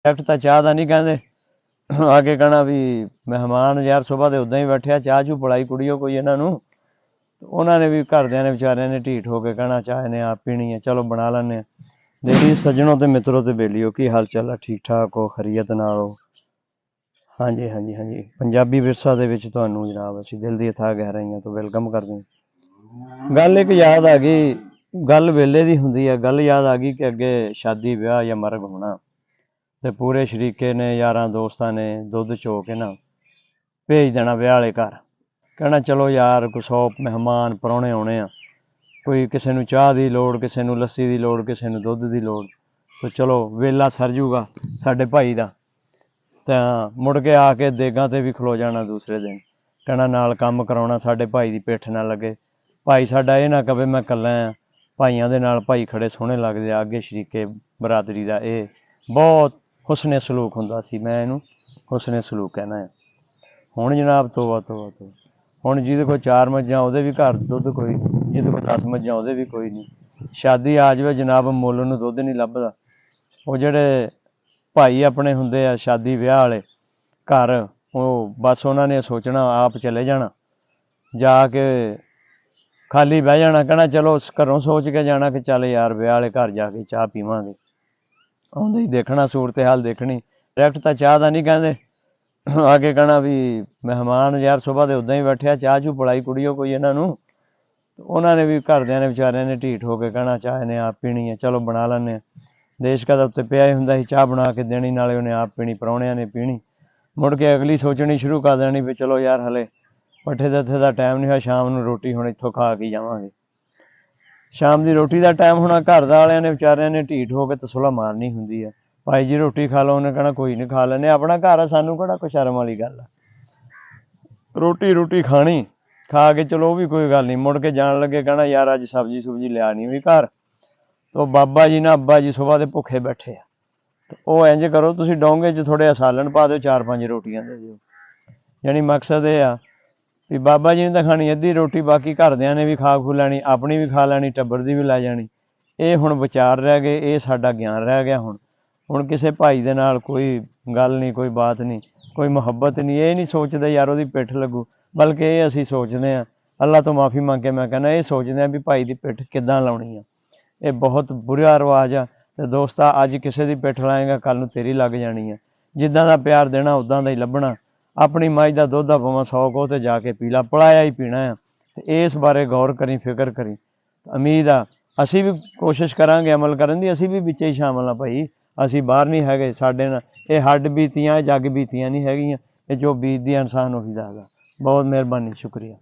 Direct ਤਾਂ ਚਾਹ ਦਾ ਨਹੀਂ ਕਹਿੰਦੇ, ਆ ਕੇ ਕਹਿਣਾ ਵੀ ਮਹਿਮਾਨ ਯਾਰ ਸੁਬਾਹ ਦੇ ਉੱਦਾਂ ਹੀ ਬੈਠਿਆ, ਚਾਹ ਚੂ ਪਿਲਾਈ ਕੁੜੀਓ ਕੋਈ ਇਹਨਾਂ ਨੂੰ। ਉਹਨਾਂ ਨੇ ਵੀ ਘਰਦਿਆਂ ਨੇ ਵਿਚਾਰਿਆਂ ਨੇ ਢੀਠ ਹੋ ਕੇ ਕਹਿਣਾ ਚਾਹ ਇਹਨੇ ਆਪ ਪੀਣੀ ਹੈ, ਚਲੋ ਬਣਾ ਲੈਂਦੇ ਹਾਂ। ਦੇਵੀ ਸੱਜਣੋ ਤੇ ਮਿੱਤਰੋ ਤੇ ਬੇਲੀਓ, ਕੀ ਹਾਲ ਚਾਲ ਆ? ਠੀਕ ਠਾਕ ਹੋ? ਖੈਰੀਅਤ ਨਾਲ ਹੋ? ਹਾਂਜੀ ਹਾਂਜੀ ਹਾਂਜੀ, ਪੰਜਾਬੀ ਵਿਰਸਾ ਦੇ ਵਿੱਚ ਤੁਹਾਨੂੰ ਜਨਾਬ ਅਸੀਂ ਦਿਲ ਦੀ ਅਥਾਹ ਗਹਿਰਾਈਆਂ ਤੋਂ ਵੈਲਕਮ ਕਰਦੇ ਹਾਂ। ਗੱਲ ਇੱਕ ਯਾਦ ਆ ਗਈ, ਗੱਲ ਵੇਲੇ ਦੀ ਹੁੰਦੀ ਹੈ। ਗੱਲ ਯਾਦ ਆ ਗਈ ਕਿ ਅੱਗੇ ਸ਼ਾਦੀ ਵਿਆਹ ਜਾਂ ਮਰਗ ਹੋਣਾ, ਤੇ ਪੂਰੇ ਸ਼ਰੀਕੇ ਨੇ ਯਾਰਾਂ ਦੋਸਤਾਂ ਨੇ ਦੁੱਧ ਚੋ ਕੇ ਨਾ ਭੇਜ ਦੇਣਾ ਵਿਆਹ ਵਾਲੇ ਘਰ। ਕਹਿਣਾ ਚਲੋ ਯਾਰ ਕੋਈ 100 ਮਹਿਮਾਨ ਪ੍ਰਾਹੁਣੇ ਆਉਣੇ ਆ, ਕੋਈ ਕਿਸੇ ਨੂੰ ਚਾਹ ਦੀ ਲੋੜ, ਕਿਸੇ ਨੂੰ ਲੱਸੀ ਦੀ ਲੋੜ, ਕਿਸੇ ਨੂੰ ਦੁੱਧ ਦੀ ਲੋੜ, ਤੇ ਚਲੋ ਵੇਲਾ ਸਰ ਜੂਗਾ ਸਾਡੇ ਭਾਈ ਦਾ। ਤਾਂ ਮੁੜ ਕੇ ਆ ਕੇ ਦੇਗਾਂ ਤੇ ਵੀ ਖਲੋ ਜਾਣਾ ਦੂਸਰੇ ਦਿਨ, ਕਹਿਣਾ ਨਾਲ ਕੰਮ ਕਰਾਉਣਾ, ਸਾਡੇ ਭਾਈ ਦੀ ਪਿੱਠ ਨਾ ਲੱਗੇ। ਭਾਈ ਸਾਡਾ ਇਹ ਨਾ ਕਵੇ ਮੈਂ ਇਕੱਲਾ ਆ, ਭਾਈਆਂ ਦੇ ਨਾਲ ਭਾਈ ਖੜੇ ਸੋਹਣੇ ਲੱਗਦੇ ਆ ਅੱਗੇ ਸ਼ਰੀਕੇ ਬਰਾਦਰੀ ਦਾ। ਇਹ ਬਹੁਤ ਹੁਸਨੇ ਸਲੂਕ ਹੁੰਦਾ ਸੀ, ਮੈਂ ਇਹਨੂੰ ਹੁਸਨੇ ਸਲੂਕ ਕਹਿਣਾ ਆ। ਹੁਣ ਜਨਾਬ ਤੋਬਾ ਤੋਬਾ ਤੋਬਾ, ਹੁਣ ਜਿਹਦੇ ਕੋਲ 4 ਮੱਝਾਂ ਉਹਦੇ ਵੀ ਘਰ ਦੁੱਧ ਕੋਈ, ਜਿਹਦੇ ਕੋਲ 10 ਮੱਝਾਂ ਉਹਦੇ ਵੀ ਕੋਈ ਨਹੀਂ। ਸ਼ਾਦੀ ਆ ਜਾਵੇ ਜਨਾਬ ਮੁੱਲ ਨੂੰ ਦੁੱਧ ਨਹੀਂ ਲੱਭਦਾ। ਉਹ ਜਿਹੜੇ ਭਾਈ ਆਪਣੇ ਹੁੰਦੇ ਆ ਸ਼ਾਦੀ ਵਿਆਹ ਵਾਲੇ ਘਰ, ਉਹ ਬਸ ਉਹਨਾਂ ਨੇ ਸੋਚਣਾ ਆਪ ਚਲੇ ਜਾਣਾ, ਜਾ ਕੇ ਖਾਲੀ ਬਹਿ ਜਾਣਾ, ਕਹਿਣਾ ਚਲੋ ਘਰੋਂ ਸੋਚ ਕੇ ਜਾਣਾ ਕਿ ਚੱਲ ਯਾਰ ਵਿਆਹ ਵਾਲੇ ਘਰ ਜਾ ਕੇ ਚਾਹ ਪੀਵਾਂਗੇ। ਆਉਂਦੇ ਹੀ ਦੇਖਣਾ ਸੂਰਤ ਹਾਲ ਦੇਖਣੀ। ਡਾਇਰੈਕਟ ਤਾਂ ਚਾਹ ਦਾ ਨਹੀਂ ਕਹਿੰਦੇ, ਆ ਕੇ ਕਹਿਣਾ ਵੀ ਮਹਿਮਾਨ ਯਾਰ ਸੁਬਾਹ ਦੇ ਉੱਦਾਂ ਹੀ ਬੈਠਿਆ, ਚਾਹ ਚੂ ਪਿਲਾਈ ਕੁੜੀਓ ਕੋਈ ਇਹਨਾਂ ਨੂੰ। ਉਹਨਾਂ ਨੇ ਵੀ ਘਰਦਿਆਂ ਨੇ ਵਿਚਾਰਿਆਂ ਨੇ ਢੀਠ ਹੋ ਕੇ ਕਹਿਣਾ ਚਾਹ ਇਹਨੇ ਆਪ ਪੀਣੀ ਹੈ, ਚਲੋ ਬਣਾ ਲੈਂਦੇ ਹਾਂ। ਦੇਸ਼ ਕਾ ਉੱਤੇ ਪਿਆ ਹੀ ਹੁੰਦਾ ਸੀ, ਚਾਹ ਬਣਾ ਕੇ ਦੇਣੀ, ਨਾਲੇ ਉਹਨੇ ਆਪ ਪੀਣੀ, ਪ੍ਰਾਹੁਣਿਆਂ ਨੇ ਪੀਣੀ। ਮੁੜ ਕੇ ਅਗਲੀ ਸੋਚਣੀ ਸ਼ੁਰੂ ਕਰ ਦੇਣੀ ਵੀ ਚਲੋ ਯਾਰ ਹਲੇ ਪੱਠੇ ਦੱਥੇ ਦਾ ਟਾਈਮ ਨਹੀਂ ਹੋਇਆ, ਸ਼ਾਮ ਨੂੰ ਰੋਟੀ ਹੁਣ ਇੱਥੋਂ ਖਾ ਕੇ ਜਾਵਾਂਗੇ। ਸ਼ਾਮ ਦੀ ਰੋਟੀ ਦਾ ਟਾਈਮ ਹੋਣਾ, ਘਰ ਵਾਲਿਆਂ ਨੇ ਵਿਚਾਰਿਆਂ ਨੇ ਢੀਠ ਹੋ ਕੇ ਤਸੁਲਾ ਮਾਰਨੀ ਹੁੰਦੀ ਆ, ਭਾਈ ਜੀ ਰੋਟੀ ਖਾ ਲਓ। ਉਹਨੇ ਕਹਿਣਾ ਕੋਈ ਨਹੀਂ ਖਾ ਲੈਂਦੇ, ਆਪਣਾ ਘਰ ਆ, ਸਾਨੂੰ ਕਿਹੜਾ ਕੋਈ ਸ਼ਰਮ ਵਾਲੀ ਗੱਲ ਆ। ਰੋਟੀ ਖਾਣੀ, ਖਾ ਕੇ ਚਲੋ ਉਹ ਵੀ ਕੋਈ ਗੱਲ ਨਹੀਂ। ਮੁੜ ਕੇ ਜਾਣ ਲੱਗੇ ਕਹਿਣਾ ਯਾਰ ਅੱਜ ਸਬਜ਼ੀ ਸੁਬਜ਼ੀ ਲਿਆ ਨਹੀਂ ਵੀ ਘਰ, ਤੋ ਬਾਬਾ ਜੀ ਨਾ ਅੱਬਾ ਜੀ ਸੁਬਾਹ ਦੇ ਭੁੱਖੇ ਬੈਠੇ ਆ, ਉਹ ਇੰਝ ਕਰੋ ਤੁਸੀਂ ਡੋਂਗੇ 'ਚ ਥੋੜ੍ਹਾ ਜਿਹਾ ਸਾਲਣ ਪਾ ਦਿਓ, 4-5 ਰੋਟੀਆਂ ਦੇ ਦਿਓ। ਯਾਨੀ ਮਕਸਦ ਇਹ ਆ ਵੀ ਬਾਬਾ ਜੀ ਨੇ ਤਾਂ ਖਾਣੀ ਅੱਧੀ ਰੋਟੀ, ਬਾਕੀ ਘਰਦਿਆਂ ਨੇ ਵੀ ਖਾ ਖੂ ਲੈਣੀ, ਆਪਣੀ ਵੀ ਖਾ ਲੈਣੀ, ਟੱਬਰ ਦੀ ਵੀ ਲੈ ਜਾਣੀ। ਇਹ ਹੁਣ ਵਿਚਾਰ ਰਹਿ ਗਏ, ਇਹ ਸਾਡਾ ਗਿਆਨ ਰਹਿ ਗਿਆ। ਹੁਣ ਕਿਸੇ ਭਾਈ ਦੇ ਨਾਲ ਕੋਈ ਗੱਲ ਨਹੀਂ, ਕੋਈ ਬਾਤ ਨਹੀਂ, ਕੋਈ ਮੁਹੱਬਤ ਨਹੀਂ। ਇਹ ਨਹੀਂ ਸੋਚਦੇ ਯਾਰ ਉਹਦੀ ਪਿੱਠ ਲੱਗੂ, ਬਲਕਿ ਇਹ ਅਸੀਂ ਸੋਚਦੇ ਹਾਂ, ਅੱਲਾ ਤੋਂ ਮਾਫੀ ਮੰਗ ਕੇ ਮੈਂ ਕਹਿੰਦਾ, ਇਹ ਸੋਚਦੇ ਹਾਂ ਵੀ ਭਾਈ ਦੀ ਪਿੱਠ ਕਿੱਦਾਂ ਲਾਉਣੀ ਆ। ਇਹ ਬਹੁਤ ਬੁਰਾ ਰਿਵਾਜ ਆ। ਤੇ ਦੋਸਤਾ ਅੱਜ ਕਿਸੇ ਦੀ ਪਿੱਠ ਲਾਏਗਾ, ਕੱਲ੍ਹ ਨੂੰ ਤੇਰੀ ਲੱਗ ਜਾਣੀ ਆ। ਜਿੱਦਾਂ ਦਾ ਪਿਆਰ ਦੇਣਾ ਉੱਦਾਂ ਦਾ ਹੀ ਲੱਭਣਾ। ਆਪਣੀ ਮੱਝ ਦਾ ਦੁੱਧ ਦਾ ਭਾਵੇਂ 100 ਕੋਹ ਤੇ ਜਾ ਕੇ ਪੀ ਲਾ, ਪਲਾਇਆ ਹੀ ਪੀਣਾ ਆ। ਤੇ ਇਸ ਬਾਰੇ ਗੌਰ ਕਰੀ, ਫਿਕਰ ਕਰੀ। ਉਮੀਦ ਆ ਅਸੀਂ ਵੀ ਕੋਸ਼ਿਸ਼ ਕਰਾਂਗੇ ਅਮਲ ਕਰਨ ਦੀ, ਅਸੀਂ ਵੀ ਵਿੱਚ ਹੀ ਸ਼ਾਮਲ ਹਾਂ ਭਾਈ। ਅਸੀਂ ਬਾਹਰ ਨਹੀਂ ਹੈਗੇ, ਸਾਡੇ ਨਾਲ ਇਹ ਹੱਡ ਬੀਤੀਆਂ, ਜੱਗ ਬੀਤੀਆਂ ਨਹੀਂ ਹੈਗੀਆਂ। ਇਹ ਜੋ ਬੀਤਦੀ ਇਨਸਾਨ ਉਹੀ ਦੱਸਦਾ। ਬਹੁਤ ਮਿਹਰਬਾਨੀ, ਸ਼ੁਕਰੀਆ।